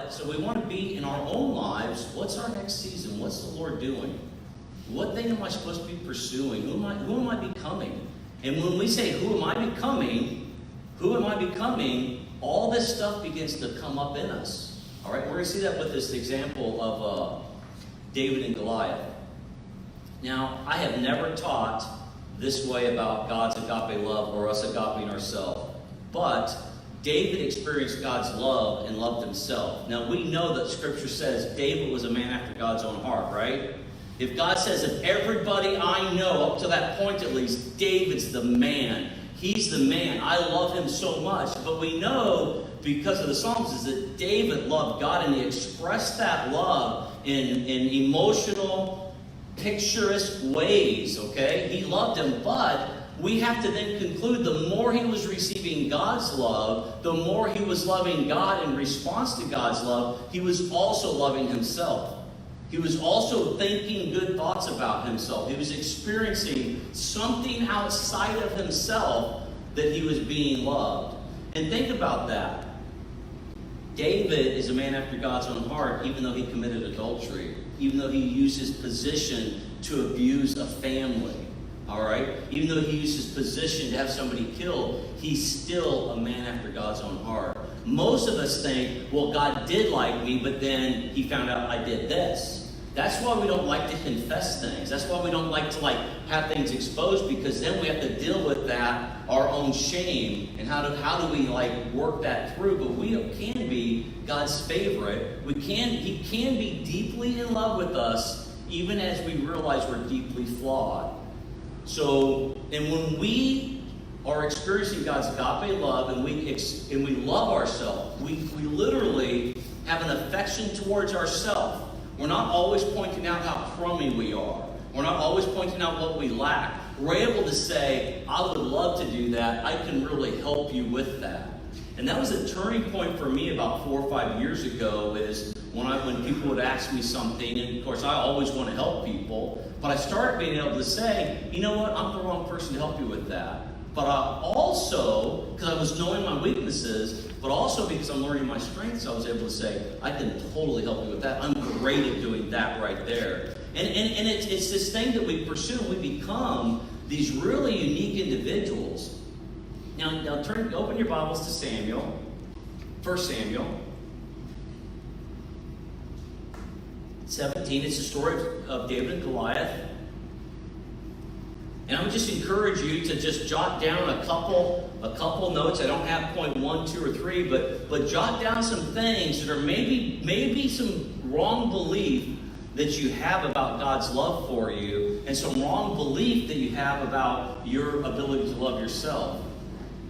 So we want to be in our own lives. What's our next season? What's the Lord doing? What thing am I supposed to be pursuing? Who am I becoming? And when we say, who am I becoming? All this stuff begins to come up in us. All right, we're going to see that with this example of David and Goliath. Now, I have never taught this way about God's agape love or us agapeing ourselves. But David experienced God's love and loved himself. Now, we know that Scripture says David was a man after God's own heart, right? If God says of everybody I know, up to that point at least, David's the man. He's the man. I love him so much. But we know, because of the Psalms, is that David loved God, and he expressed that love in emotional, picturesque ways, okay? He loved him, but we have to then conclude the more he was receiving God's love, the more he was loving God in response to God's love, he was also loving himself. He was also thinking good thoughts about himself. He was experiencing something outside of himself that he was being loved. And think about that. David is a man after God's own heart, even though he committed adultery, even though he used his position to abuse a family. All right? Even though he used his position to have somebody killed, he's still a man after God's own heart. Most of us think, well, God did like me, but then he found out I did this. That's why we don't like to confess things. That's why we don't like to have things exposed, because then we have to deal with that, our own shame, and how do we work that through. But we can be God's favorite. He can be deeply in love with us, even as we realize we're deeply flawed. So, and when we are experiencing God's agape love and we love ourselves, we literally have an affection towards ourselves. We're not always pointing out how crummy we are. We're not always pointing out what we lack. We're able to say, I would love to do that. I can really help you with that. And that was a turning point for me about 4 or 5 years ago, is when people would ask me something, and of course I always want to help people, but I started being able to say, you know what, I'm the wrong person to help you with that. But I also, because I was knowing my weaknesses, but also because I'm learning my strengths, I was able to say, I can totally help you with that. I'm great at doing that right there. And it's this thing that we pursue. We become these really unique individuals. Now open your Bibles to Samuel, 1 Samuel 17. It's the story of David and Goliath. And I would just encourage you to just jot down a couple notes. I don't have point 1, 2, or 3, but jot down some things that are maybe some wrong belief that you have about God's love for you, and some wrong belief that you have about your ability to love yourself.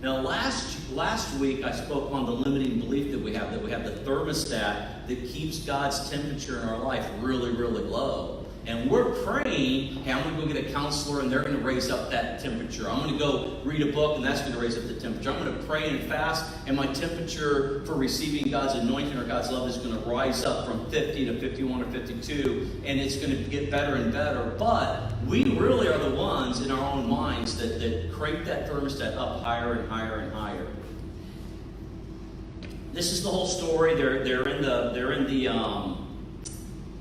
Now, last week I spoke on the limiting belief that we have the thermostat that keeps God's temperature in our life really, really low. And we're praying, hey, I'm going to go get a counselor and they're going to raise up that temperature. I'm going to go read a book and that's going to raise up the temperature. I'm going to pray and fast and my temperature for receiving God's anointing or God's love is going to rise up from 50 to 51 or 52, and it's going to get better and better. But we really are the ones in our own minds that crank that thermostat up higher and higher and higher. This is the whole story. They're in the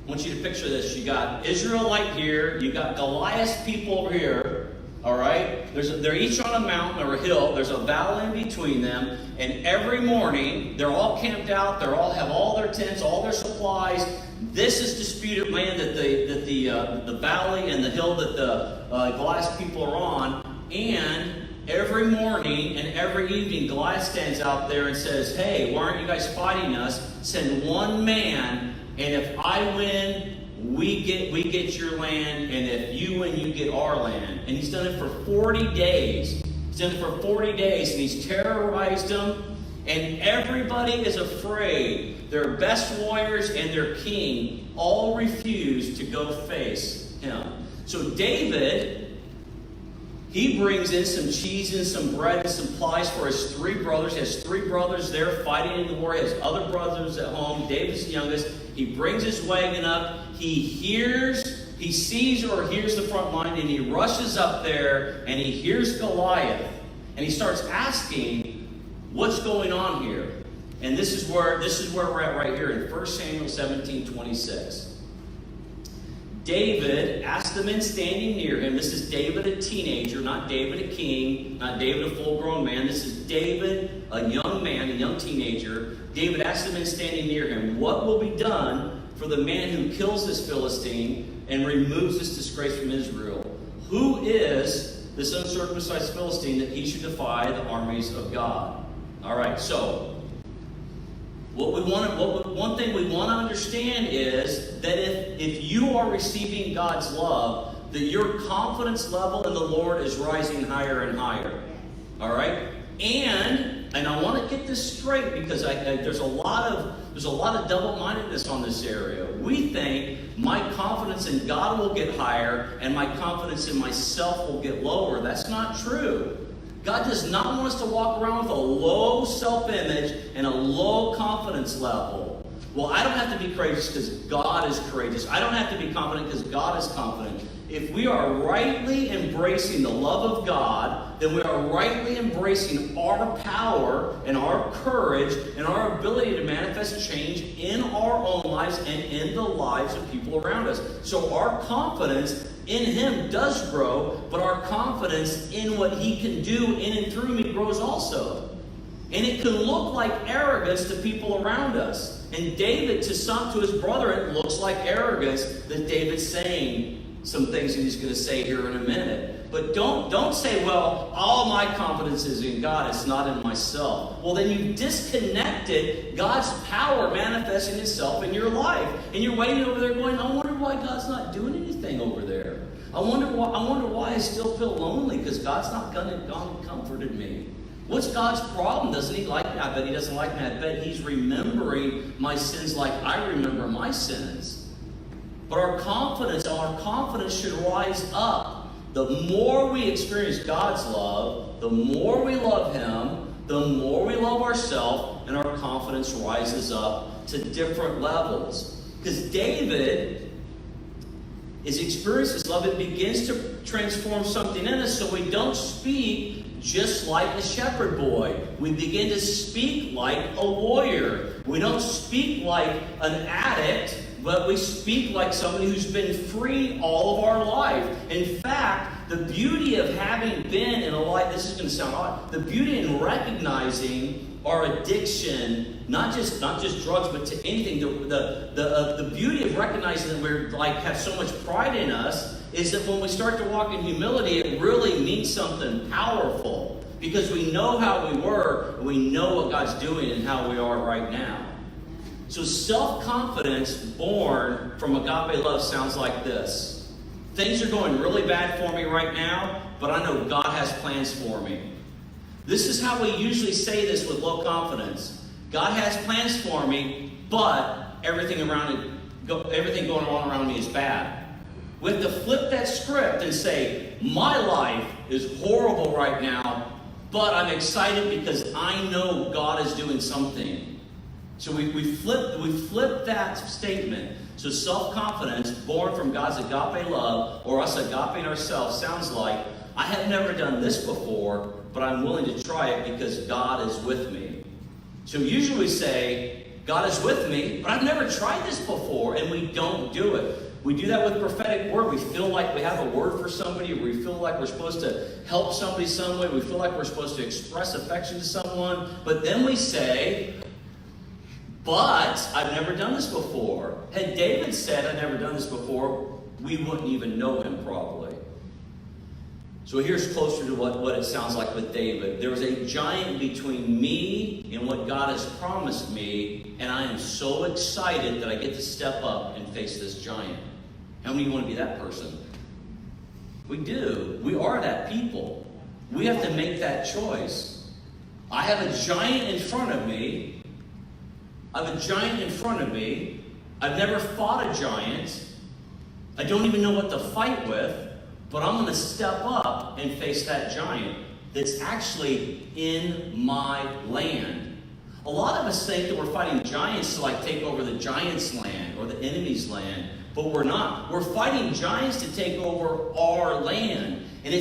I want you to picture this. You got Israelite here. You got Goliath's people over here. All right? They're each on a mountain or a hill. There's a valley in between them. And every morning, they're all camped out. They all have all their tents, all their supplies. This is disputed land that the valley and the hill that the Goliath's people are on. And every morning and every evening, Goliath stands out there and says, hey, why aren't you guys fighting us? Send one man. And if I win, we get your land, and if you win, you get our land. And he's done it for 40 days. He's done it for 40 days, and he's terrorized them. And everybody is afraid. Their best warriors and their king all refuse to go face him. So David, he brings in some cheese and some bread and supplies for his 3 brothers. He has 3 brothers there fighting in the war. He has other brothers at home. David's the youngest. He brings his wagon up. He sees or hears the front line, and he rushes up there, and he hears Goliath. And he starts asking, what's going on here? And this is where we're at right here in 1 Samuel 17:26. David asked the men standing near him. This is David, a teenager, not David, a king, not David, a full-grown man. This is David, a young man, a young teenager. David asked the men standing near him, "What will be done for the man who kills this Philistine and removes this disgrace from Israel? Who is this uncircumcised Philistine that he should defy the armies of God?" All right, so one thing we want to understand is that if you are receiving God's love, that your confidence level in the Lord is rising higher and higher. All right? And I want to get this straight because there's a lot of double-mindedness on this area. We think my confidence in God will get higher and my confidence in myself will get lower. That's not true. God does not want us to walk around with a low self-image and a low confidence level. Well, I don't have to be courageous because God is courageous. I don't have to be confident because God is confident. If we are rightly embracing the love of God, then we are rightly embracing our power and our courage and our ability to manifest change in our own lives and in the lives of people around us. So our confidence in Him does grow, but our confidence in what He can do in and through me grows also. And it can look like arrogance to people around us. And David, to his brother, it looks like arrogance that David's saying some things that he's going to say here in a minute. But don't say, well, all my confidence is in God, it's not in myself. Well, then you've disconnected God's power manifesting itself in your life. And you're waiting over there going, I wonder why God's not doing anything over there. I wonder why I still feel lonely, because God's not gone and comforted me. What's God's problem? Doesn't He like me? I bet He doesn't like me. I bet He's remembering my sins like I remember my sins. But our confidence should rise up. The more we experience God's love, the more we love Him, the more we love ourselves, and our confidence rises up to different levels. Because David is experiencing this love. It begins to transform something in us, so we don't speak just like a shepherd boy. We begin to speak like a warrior. We don't speak like an addict, but we speak like somebody who's been free all of our life. In fact, the beauty of having been in a life, this is going to sound odd, the beauty in recognizing our addiction, not just drugs, but to anything, the beauty of recognizing that we're have so much pride in us is that when we start to walk in humility, it really means something powerful. Because we know how we were, and we know what God's doing and how we are right now. So self-confidence born from agape love sounds like this. Things are going really bad for me right now, but I know God has plans for me. This is how we usually say this with low confidence. God has plans for me, but everything going on around me is bad. We have to flip that script and say, my life is horrible right now, but I'm excited because I know God is doing something. So we flip that statement. So self-confidence born from God's agape love, or us agape ourselves, sounds like, I have never done this before, but I'm willing to try it because God is with me. So usually we say, God is with me, but I've never tried this before, and we don't do it. We do that with prophetic word. We feel like we have a word for somebody. We feel like we're supposed to help somebody some way. We feel like we're supposed to express affection to someone. But then we say, but I've never done this before. Had David said, I've never done this before, we wouldn't even know him probably. So here's closer to what it sounds like with David. There was a giant between me and what God has promised me, and I am so excited that I get to step up and face this giant. How many of you want to be that person? We do. We are that people. We have to make that choice. I have a giant in front of me. I've never fought a giant. I don't even know what to fight with. But I'm going to step up and face that giant that's actually in my land. A lot of us think that we're fighting giants to take over the giant's land or the enemy's land, but we're not. We're fighting giants to take over our land. And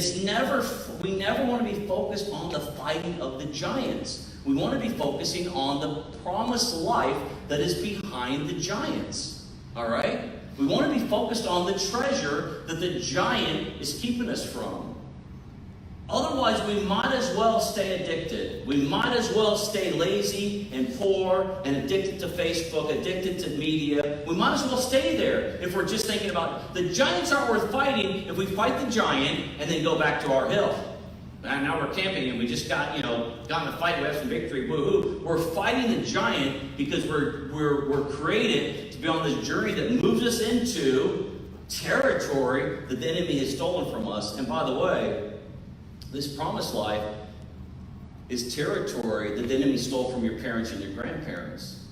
we never want to be focused on the fighting of the giants. We want to be focusing on the promised life that is behind the giants. All right? We want to be focused on the treasure that the giant is keeping us from. Otherwise, we might as well stay addicted. We might as well stay lazy and poor and addicted to Facebook, addicted to media. We might as well stay there if we're just thinking about the giants aren't worth fighting if we fight the giant and then go back to our hill. And now we're camping and we just got in a fight, we have some victory, woohoo. We're fighting the giant because we're created to be on this journey that moves us into territory that the enemy has stolen from us. And by the way, this promised life is territory that the enemy stole from your parents and your grandparents.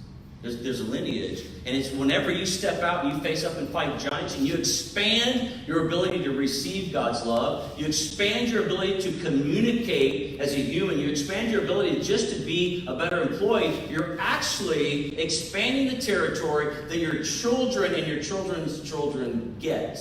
There's a lineage. And it's whenever you step out and you face up and fight giants and you expand your ability to receive God's love, you expand your ability to communicate as a human, you expand your ability just to be a better employee, you're actually expanding the territory that your children and your children's children get.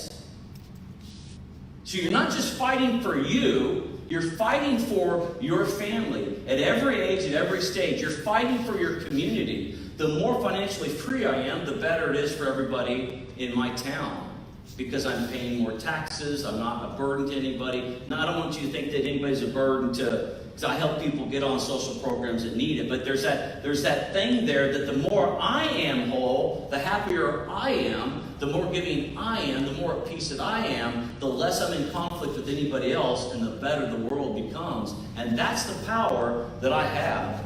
So you're not just fighting for you, you're fighting for your family. At every age, at every stage, you're fighting for your community. The more financially free I am, the better it is for everybody in my town. Because I'm paying more taxes, I'm not a burden to anybody. Now, I don't want you to think that anybody's a burden because I help people get on social programs that need it. But there's that thing there that the more I am whole, the happier I am, the more giving I am, the more at peace that I am, the less I'm in conflict with anybody else, and the better the world becomes. And that's the power that I have.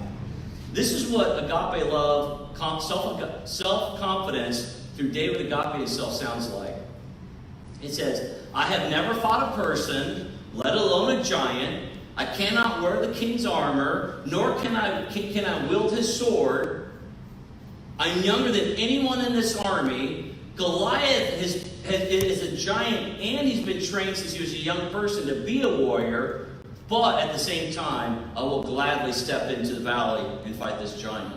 This is what agape love, self-confidence through David agape himself sounds like. It says, I have never fought a person, let alone a giant. I cannot wear the king's armor, nor can I wield his sword. I'm younger than anyone in this army. Goliath is a giant, and he's been trained since he was a young person to be a warrior. But at the same time, I will gladly step into the valley and fight this giant.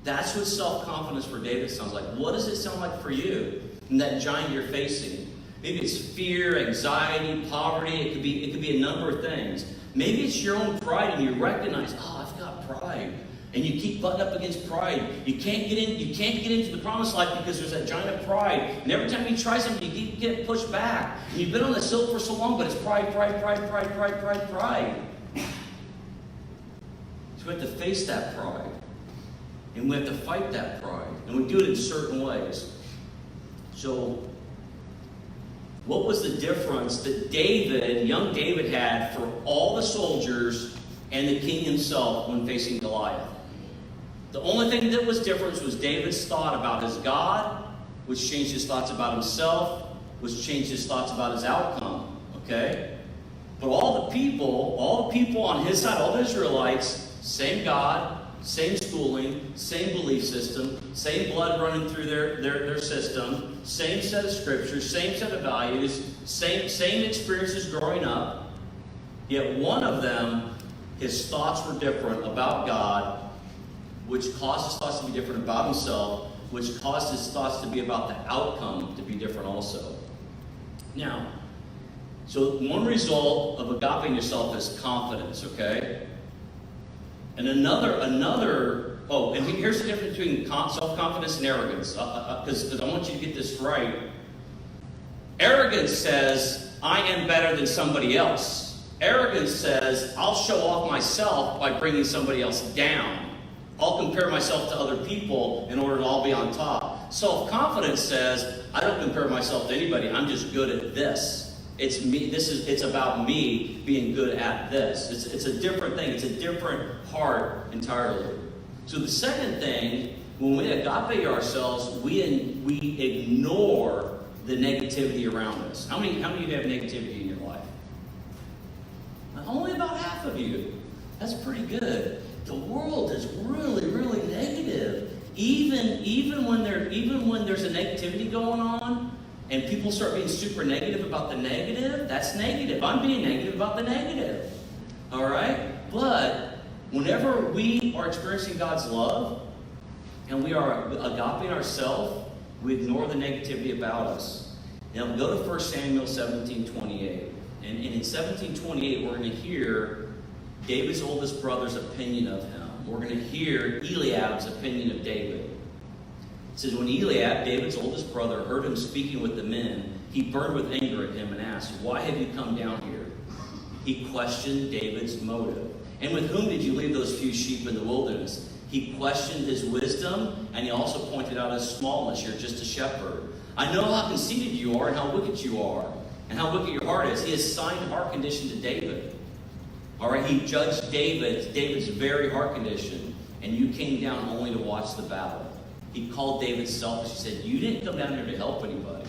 That's what self-confidence for David sounds like. What does it sound like for you and that giant you're facing? Maybe it's fear, anxiety, poverty. It could be a number of things. Maybe it's your own pride and you recognize, I've got pride. And you keep butting up against pride. You can't get into the promised life because there's that giant of pride. And every time you try something, you keep getting pushed back. And you've been on this hill for so long, but it's pride. So we have to face that pride. And we have to fight that pride. And we do it in certain ways. So, what was the difference that young David had for all the soldiers and the king himself when facing Goliath? The only thing that was different was David's thought about his God, which changed his thoughts about himself, which changed his thoughts about his outcome. Okay? But all the people on his side, all the Israelites, same God, same schooling, same belief system, same blood running through their system, same set of scriptures, same set of values, same experiences growing up. Yet one of them, his thoughts were different about God, which caused his thoughts to be different about himself, which caused his thoughts to be about the outcome to be different also. Now, so one result of agape yourself is confidence, okay? And and here's the difference between self-confidence and arrogance, because I want you to get this right. Arrogance says, I am better than somebody else. Arrogance says, I'll show off myself by bringing somebody else down. I'll compare myself to other people in order to all be on top. Self-confidence says, I don't compare myself to anybody. I'm just good at this. It's me. It's about me being good at this. It's a different thing. It's a different heart entirely. So the second thing, when we agape ourselves, we ignore the negativity around us. How many of you have negativity in your life? Only about half of you. That's pretty good. The world is really, really negative. Even when there's a negativity going on, and people start being super negative about the negative, that's negative. I'm being negative about the negative. All right? But whenever we are experiencing God's love, and we are agape ourselves, we ignore the negativity about us. Now, go to 1 Samuel 17:28. And in 17:28, we're going to hear David's oldest brother's opinion of him. we're going to hear Eliab's opinion of David. It says, when Eliab, David's oldest brother, heard him speaking with the men, he burned with anger at him and asked, "Why have you come down here?" He questioned David's motive. "And with whom did you leave those few sheep in the wilderness?" He questioned his wisdom, and he also pointed out his smallness. "You're just a shepherd. I know how conceited you are and how wicked you are, and how wicked your heart is." He assigned heart condition to David. All right, he judged David's very heart condition, and you came down only to watch the battle. He called David selfish. He said, "You didn't come down here to help anybody.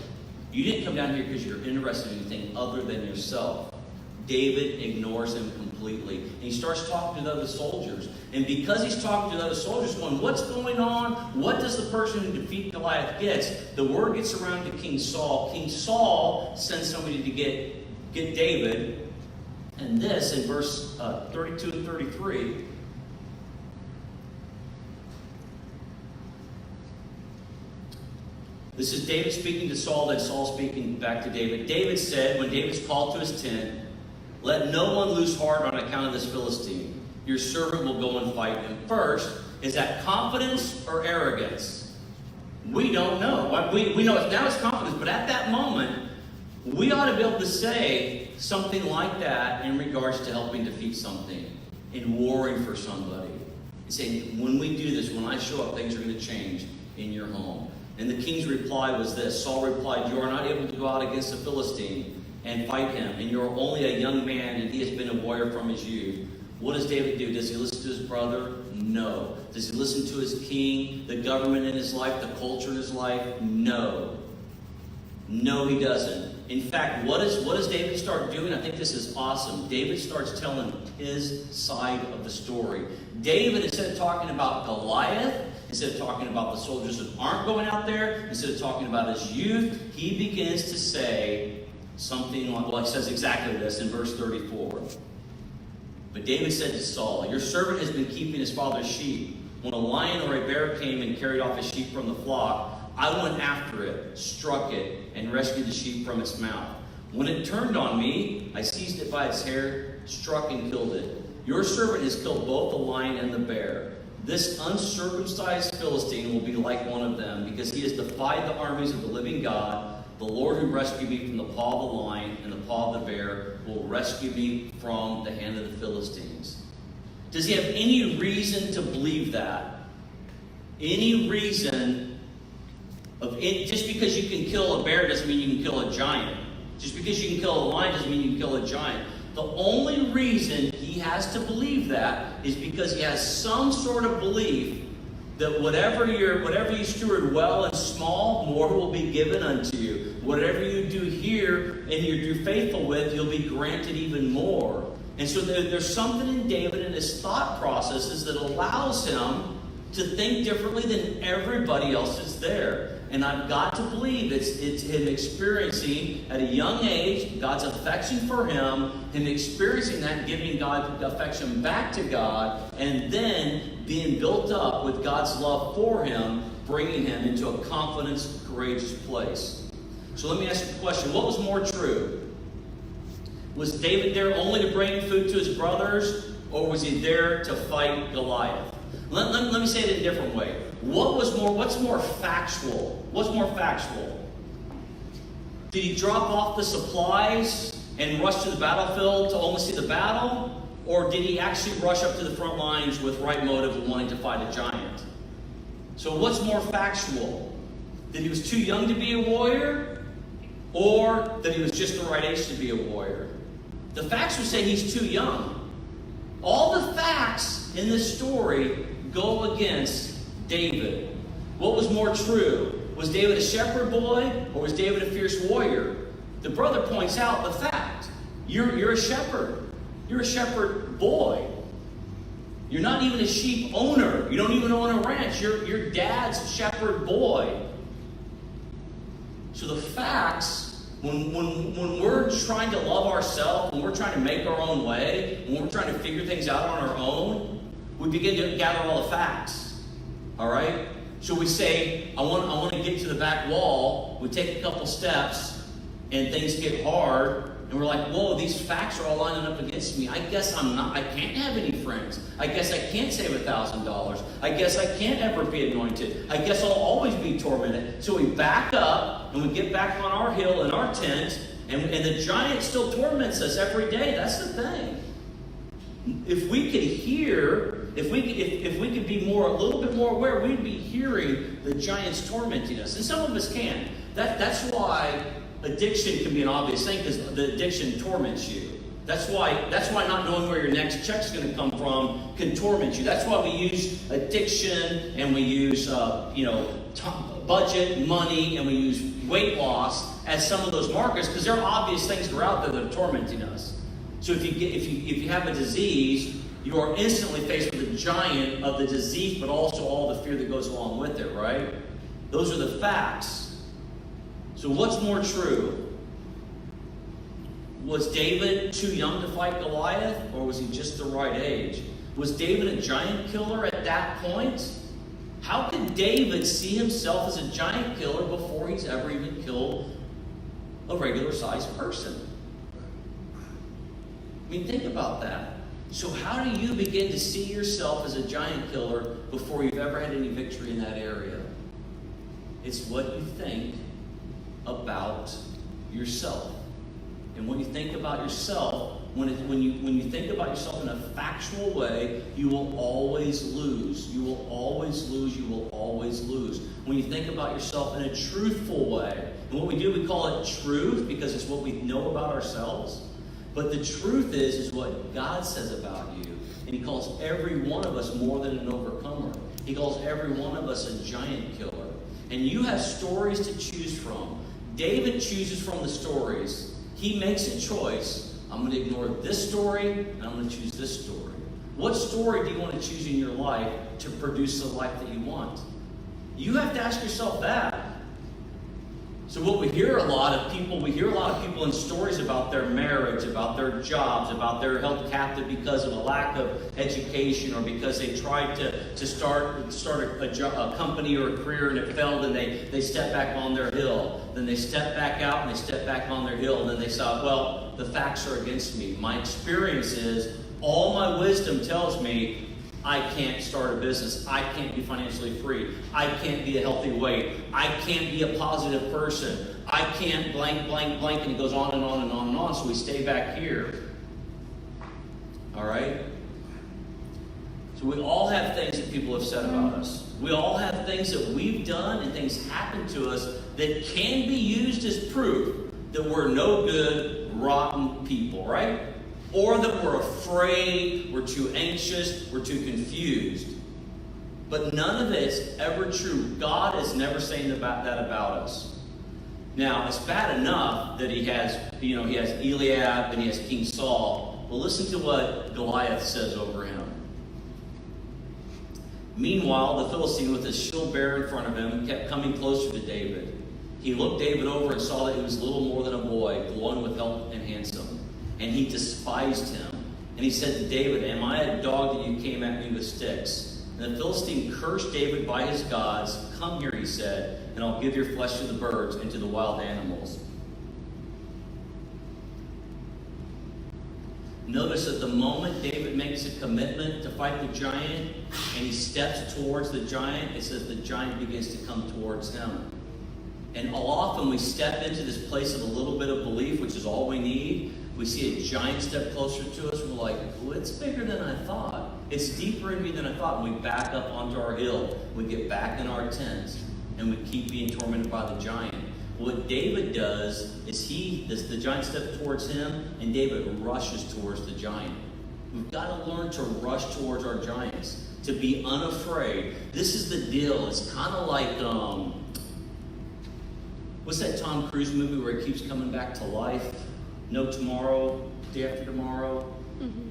You didn't come down here because you're interested in anything other than yourself." David ignores him completely. And he starts talking to the other soldiers. And because he's talking to the other soldiers, going, "What's going on? What does the person who defeated Goliath get?" The word gets around to King Saul. King Saul sends somebody to get David. And this, in verse 32 and 33, this is David speaking to Saul, then Saul speaking back to David. David said, when David's called to his tent, "Let no one lose heart on account of this Philistine. Your servant will go and fight him." First, is that confidence or arrogance? We don't know. We know now it's confidence, but at that moment, we ought to be able to say something like that in regards to helping defeat something, in warring for somebody. And saying, when we do this, when I show up, things are going to change in your home. And the king's reply was this. Saul replied, "You are not able to go out against the Philistine and fight him, and you are only a young man, and he has been a warrior from his youth." What does David do? Does he listen to his brother? No. Does he listen to his king, the government in his life, the culture in his life? No. No, he doesn't. In fact, what does David start doing? I think this is awesome. David starts telling his side of the story. David, instead of talking about Goliath, instead of talking about the soldiers that aren't going out there, instead of talking about his youth, he begins to say something like, well, he says exactly this in verse 34. But David said to Saul, "Your servant has been keeping his father's sheep. When a lion or a bear came and carried off his sheep from the flock, I went after it, struck it, and rescued the sheep from its mouth. When it turned on me, I seized it by its hair, struck and killed it. Your servant has killed both the lion and the bear. This uncircumcised Philistine will be like one of them, because he has defied the armies of the living God. The Lord who rescued me from the paw of the lion and the paw of the bear will rescue me from the hand of the Philistines." Does he have any reason to believe that? Any reason of it? Just because you can kill a bear doesn't mean you can kill a giant. Just because you can kill a lion doesn't mean you can kill a giant. The only reason he has to believe that is because he has some sort of belief that whatever you steward well and small, more will be given unto you. Whatever you do here and you do faithful with, you'll be granted even more. And so there's something in David and his thought processes that allows him to think differently than everybody else is there. And I've got to believe it's him experiencing at a young age God's affection for him experiencing that, giving God affection back to God, and then being built up with God's love for him, bringing him into a confident, courageous place. So let me ask you a question. What was more true? Was David there only to bring food to his brothers, or was he there to fight Goliath? Let me say it in a different way. What's more factual? What's more factual? Did he drop off the supplies and rush to the battlefield to only see the battle? Or did he actually rush up to the front lines with right motive and wanting to fight a giant? So what's more factual? That he was too young to be a warrior? Or that he was just the right age to be a warrior? The facts would say he's too young. All the facts in this story go against David. What was more true? Was David a shepherd boy, or was David a fierce warrior? The brother points out the fact. You're a shepherd. You're a shepherd boy. You're not even a sheep owner. You don't even own a ranch. You're dad's shepherd boy. So the facts, when we're trying to love ourselves, when we're trying to make our own way, when we're trying to figure things out on our own, we begin to gather all the facts. All right? So we say, I want to get to the back wall. We take a couple steps, and things get hard. and we're like, whoa, these facts are all lining up against me. I guess I can't have any friends. I guess I can't save $1,000. I guess I can't ever be anointed. I guess I'll always be tormented. So we back up and we get back on our hill in our tent, and the giant still torments us every day. That's the thing. If we could hear, if we could be a little bit more aware, we'd be hearing the giants tormenting us. And some of us can. That's why addiction can be an obvious thing, because the addiction torments you. That's why not knowing where your next check's going to come from can torment you. That's why we use addiction, and we use budget, money, and we use weight loss as some of those markers, because there are obvious things that are out there that are tormenting us. So if you have a disease, you are instantly faced with the giant of the disease, but also all the fear that goes along with it, right? Those are the facts. So what's more true? Was David too young to fight Goliath, or was he just the right age? Was David a giant killer at that point? How could David see himself as a giant killer before he's ever even killed a regular-sized person? I mean, think about that. So how do you begin to see yourself as a giant killer before you've ever had any victory in that area? It's what you think about yourself. And when you think about yourself, when you think about yourself in a factual way, you will always lose. You will always lose. You will always lose. When you think about yourself in a truthful way, and what we do, we call it truth because it's what we know about ourselves. But the truth is what God says about you. And he calls every one of us more than an overcomer. He calls every one of us a giant killer. And you have stories to choose from. David chooses from the stories. He makes a choice. I'm going to ignore this story, and I'm going to choose this story. What story do you want to choose in your life to produce the life that you want? You have to ask yourself that. So what we hear a lot of people in stories about their marriage, about their jobs, about they're held captive because of a lack of education, or because they tried to start a company or a career and it failed, and they step back on their hill. Then they step back out and they step back on their hill, and then they say, well, the facts are against me. My experience is, all my wisdom tells me I can't start a business. I can't be financially free. I can't be a healthy weight. I can't be a positive person. I can't blank, blank, blank, and it goes on and on and on and on, so we stay back here. All right? So we all have things that people have said about us. We all have things that we've done and things happen to us that can be used as proof that we're no good, rotten people, right? Or that we're afraid, we're too anxious, we're too confused. But none of it's ever true. God is never saying that about us. Now, it's bad enough that he has Eliab and he has King Saul. But listen to what Goliath says over him. Meanwhile, the Philistine, with his shield bearer in front of him, kept coming closer to David. He looked David over and saw that he was little more than a boy, glowing with health and handsome. And he despised him. And he said to David, am I a dog that you came at me with sticks? And the Philistine cursed David by his gods. Come here, he said, and I'll give your flesh to the birds and to the wild animals. Notice that the moment David makes a commitment to fight the giant, and he steps towards the giant, it says the giant begins to come towards him. And often we step into this place of a little bit of belief, which is all we need. We see a giant step closer to us, and we're like, well, it's bigger than I thought. It's deeper in me than I thought. And we back up onto our hill. We get back in our tent, and we keep being tormented by the giant. What David does is the giant steps towards him, and David rushes towards the giant. We've got to learn to rush towards our giants, to be unafraid. This is the deal. It's kind of like, what's that Tom Cruise movie where he keeps coming back to life? No Tomorrow, Day After Tomorrow. Mm-hmm.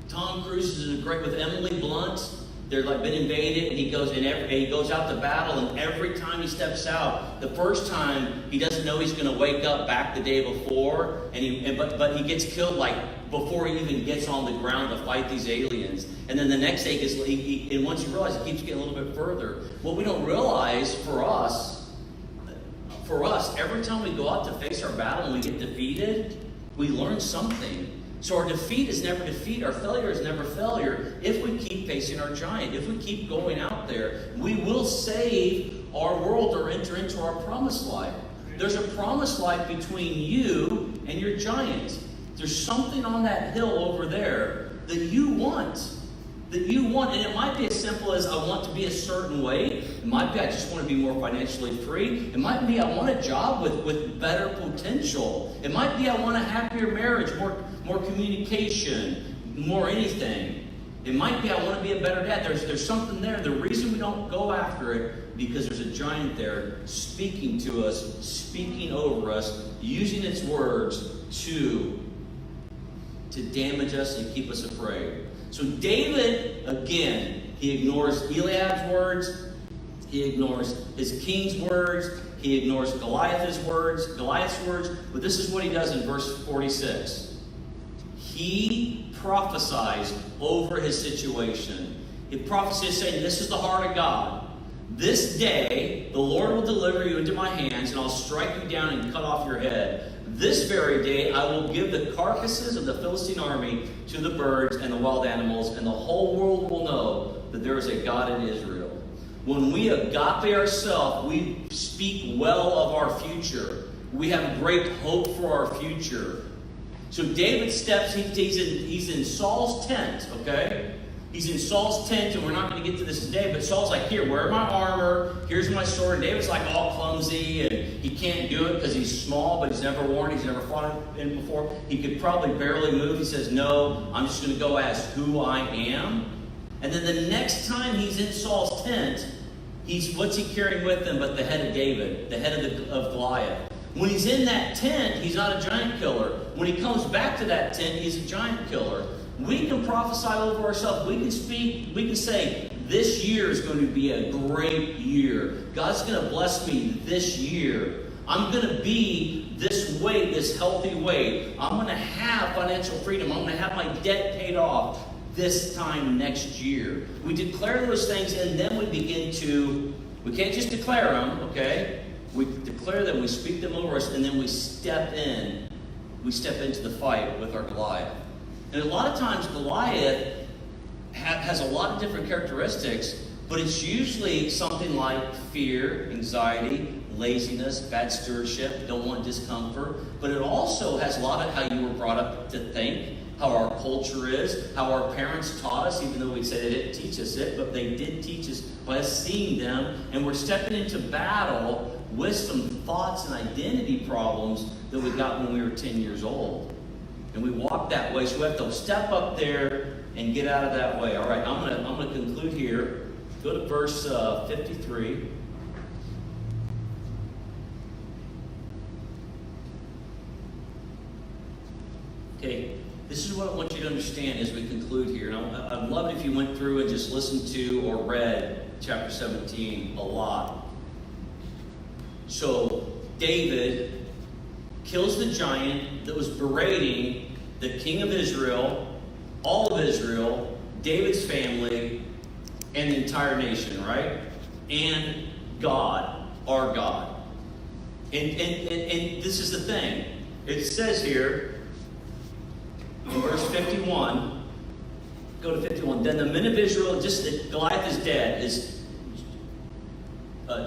Tom Cruise is great with Emily Blunt. They're like been invaded, and he goes out to battle, and every time he steps out, the first time he doesn't know he's going to wake up back the day before, but he gets killed like before he even gets on the ground to fight these aliens. And then the next day, and once you realize, it keeps getting a little bit further. What we don't realize for us, for us, every time we go out to face our battle and we get defeated, we learn something. So our defeat is never defeat. Our failure is never failure. If we keep facing our giant, if we keep going out there, we will save our world or enter into our promised life. There's a promised life between you and your giant. There's something on that hill over there that you want. And it might be as simple as I want to be a certain way. It might be I just want to be more financially free. It might be I want a job with better potential. It might be I want a happier marriage, more communication, more anything. It might be I want to be a better dad. There's something there. The reason we don't go after it, because there's a giant there speaking to us, speaking over us, using its words to damage us and keep us afraid. So David, again, he ignores Eliab's words. He ignores his king's words. He ignores Goliath's words. But this is what he does in verse 46. He prophesies over his situation. He prophesies saying, this is the heart of God. This day, the Lord will deliver you into my hands, and I'll strike you down and cut off your head. This very day I will give the carcasses of the Philistine army to the birds and the wild animals, and the whole world will know that there is a God in Israel. When we agape ourselves, we speak well of our future. We have great hope for our future. So David steps, he's in Saul's tent, okay? He's in Saul's tent, and we're not going to get to this today, but Saul's like, here, wear my armor, here's my sword. And David's like all clumsy, and he can't do it because he's small, but he's never worn, he's never fought in before. He could probably barely move. He says, no, I'm just going to go as who I am. And then the next time he's in Saul's tent, what's he carrying with him but the head of David, the head of Goliath. When he's in that tent, he's not a giant killer. When he comes back to that tent, he's a giant killer. We can prophesy over ourselves. We can speak. We can say, this year is going to be a great year. God's going to bless me this year. I'm going to be this weight, this healthy weight. I'm going to have financial freedom. I'm going to have my debt paid off this time next year. We declare those things, and then we begin to, we can't just declare them, okay? We declare them, we speak them over us, and then we step in. We step into the fight with our Goliath. And a lot of times Goliath has a lot of different characteristics, but it's usually something like fear, anxiety, laziness, bad stewardship, don't want discomfort. But it also has a lot of how you were brought up to think, how our culture is, how our parents taught us, even though we'd say they didn't teach us it, but they did teach us by us seeing them. And we're stepping into battle with some thoughts and identity problems that we got when we were 10 years old. And we walk that way, so we have to step up there and get out of that way. All right, I'm gonna conclude here. Go to verse 53. Okay, this is what I want you to understand as we conclude here. And I'd love it if you went through and just listened to or read chapter 17 a lot. So David kills the giant that was berating the king of Israel, all of Israel, David's family, and the entire nation, right? And God, our God. And this is the thing. It says here, in verse 51, go to 51. Then the men of Israel, just that Goliath is dead.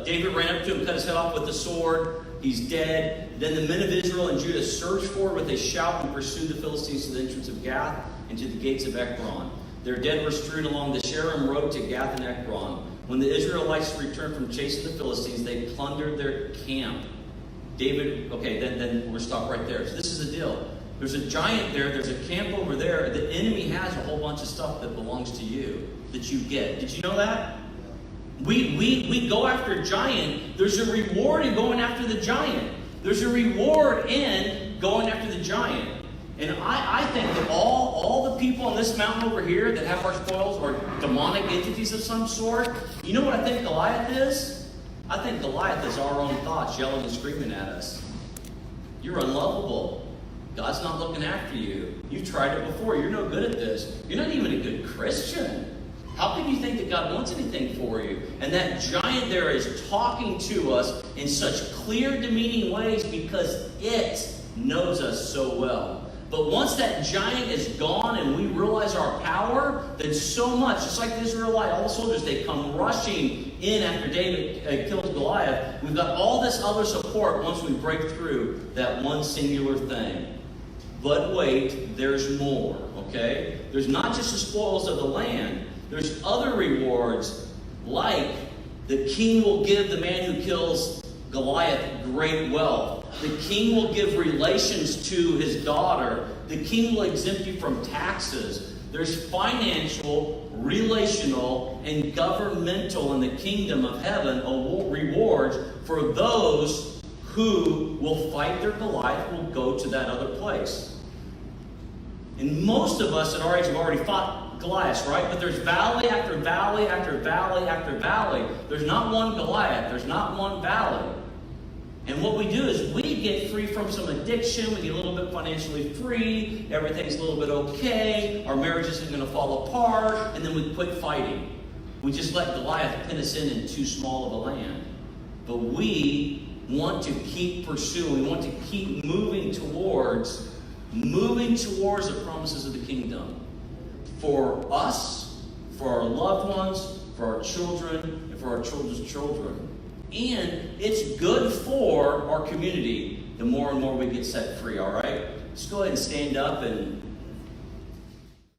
David ran up to him, cut his head off with the sword. He's dead. Then the men of Israel and Judah surged forward with a shout and pursued the Philistines to the entrance of Gath and to the gates of Ekron. Their dead were strewn along the Shaaraim road to Gath and Ekron. When the Israelites returned from chasing the Philistines, they plundered their camp. David, okay, then we're stopped right there. So this is the deal. There's a giant there. There's a camp over there. The enemy has a whole bunch of stuff that belongs to you that you get. Did you know that? We go after a giant. There's a reward in going after the giant. There's a reward in going after the giant. And I think that all the people on this mountain over here that have our spoils are demonic entities of some sort. You know what I think Goliath is? I think Goliath is our own thoughts yelling and screaming at us. You're unlovable. God's not looking after you. You've tried it before. You're no good at this. You're not even a good Christian. How can you think that God wants anything for you? And that giant there is talking to us in such clear, demeaning ways because it knows us so well. But once that giant is gone and we realize our power, then so much, just like the Israelite, all the soldiers, they come rushing in after David kills Goliath. We've got all this other support once we break through that one singular thing. But wait, there's more, okay? There's not just the spoils of the land. There's other rewards, like the king will give the man who kills Goliath great wealth. The king will give relations to his daughter. The king will exempt you from taxes. There's financial, relational, and governmental in the kingdom of heaven rewards for those who will fight their Goliath, will go to that other place. And most of us at our age have already fought Goliath, right? But there's valley after valley after valley after valley. There's not one Goliath. There's not one valley. And what we do is we get free from some addiction. We get a little bit financially free. Everything's a little bit okay. Our marriage isn't going to fall apart. And then we quit fighting. We just let Goliath pin us in too small of a land. But we want to keep pursuing. We want to keep moving towards the promises of the kingdom. For us, for our loved ones, for our children, and for our children's children. And it's good for our community the more and more we get set free, all right? Let's go ahead and stand up and